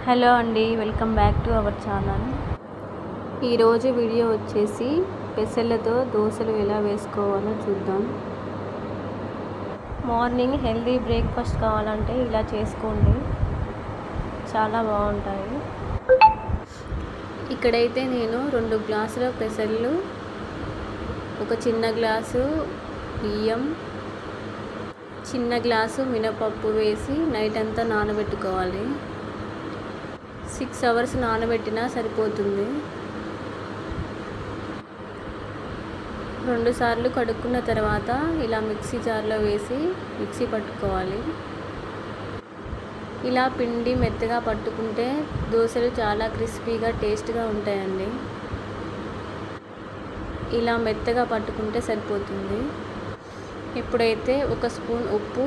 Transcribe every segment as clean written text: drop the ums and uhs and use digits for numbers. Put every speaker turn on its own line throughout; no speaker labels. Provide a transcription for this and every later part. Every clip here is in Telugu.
హలో అండి, welcome back to our channel. ఈరోజు వీడియో వచ్చేసి పెసర్లతో దోశలు ఎలా వేసుకోవాలో చూద్దాం. మార్నింగ్ హెల్దీ బ్రేక్ఫాస్ట్ కావాలంటే ఇలా చేసుకోండి, చాలా బాగుంటాయి. ఇక్కడైతే నేను 2 గ్లాసుల పెసర్లు, ఒక చిన్న గ్లాసు బియ్యం, చిన్న గ్లాసు మినపప్పు వేసి నైట్ అంతా నానబెట్టుకోవాలి. 6 అవర్స్ నానబెట్టినా సరిపోతుంది. 2 సార్లు కడుక్కున్న తర్వాత ఇలా మిక్సీ జార్లో వేసి మిక్సీ పట్టుకోవాలి. ఇలా పిండి మెత్తగా పట్టుకుంటే దోశలు చాలా క్రిస్పీగా టేస్ట్గా ఉంటాయండి. ఇలా మెత్తగా పట్టుకుంటే సరిపోతుంది. ఇప్పుడైతే 1 స్పూన్ ఉప్పు,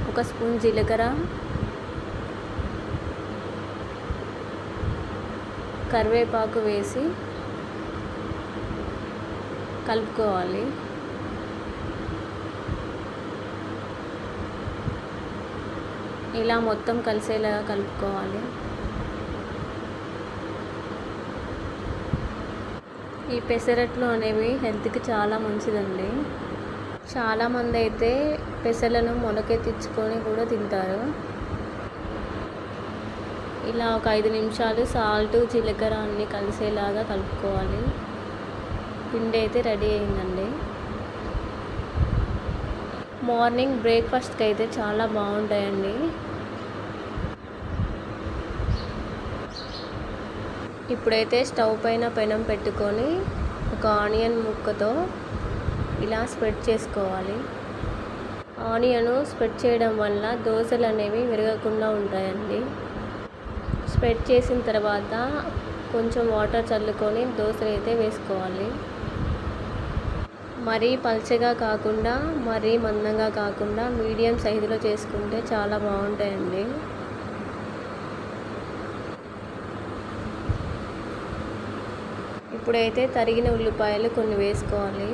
1 స్పూన్ జీలకర్ర, కరివేపాకు వేసి కలుపుకోవాలి. ఇలా మొత్తం కలిసేలాగా కలుపుకోవాలి. ఈ పెసరట్లు అనేవి హెల్త్కి చాలా మంచిదండి. చాలామంది అయితే పెసలను మొలకెత్తించుకొని కూడా తింటారు. ఇలా ఒక 5 నిమిషాలు సాల్ట్, జీలకర్ర అన్నీ కలిసేలాగా కలుపుకోవాలి. పిండి అయితే రెడీ అయిందండి. మార్నింగ్ బ్రేక్ఫాస్ట్కి అయితే చాలా బాగుంటాయండి. ఇప్పుడైతే స్టవ్ పైన పెనం పెట్టుకొని ఒక ఆనియన్ ముక్కతో ఇలా స్ప్రెడ్ చేసుకోవాలి. ఆనియన్ స్ప్రెడ్ చేయడం వల్ల దోశలు అనేవి విరగకుండా ఉంటాయండి. స్ప్రెడ్ చేసిన తర్వాత కొంచెం వాటర్ చల్లుకొని దోశలు అయితే వేసుకోవాలి. మరీ పల్చగా కాకుండా మరీ మందంగా కాకుండా మీడియం సైజులో చేసుకుంటే చాలా బాగుంటాయండి. ఇప్పుడైతే తరిగిన ఉల్లిపాయలు కొన్ని వేసుకోవాలి.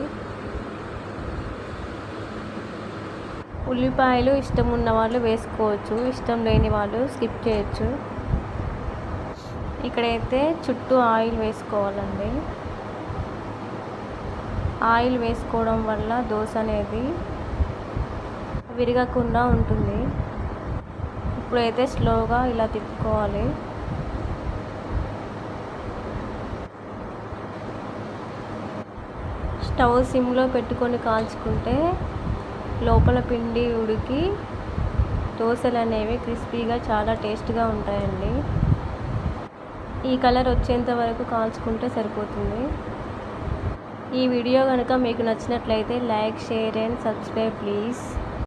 ఉల్లిపాయలు ఇష్టం ఉన్న వాళ్ళు వేసుకోవచ్చు, ఇష్టం లేని వాళ్ళు స్కిప్ చేయొచ్చు. ఇక్కడైతే చుట్టూ ఆయిల్ వేసుకోవాలండి. ఆయిల్ వేసుకోవడం వల్ల దోశ అనేది విరగకుండా ఉంటుంది. ఇప్పుడైతే స్లోగా ఇలా తిప్పుకోవాలి. స్టవ్ సిమ్లో పెట్టుకొని కాల్చుకుంటే లోపల పిండి ఉడికి దోశలు అనేవి క్రిస్పీగా చాలా టేస్ట్గా ఉంటాయండి. ఈ కలర్ వచ్చేంత వరకు కాల్చుకుంటే సరిపోతుంది. ఈ వీడియో కనుక మీకు నచ్చినట్లయితే like, share and subscribe please.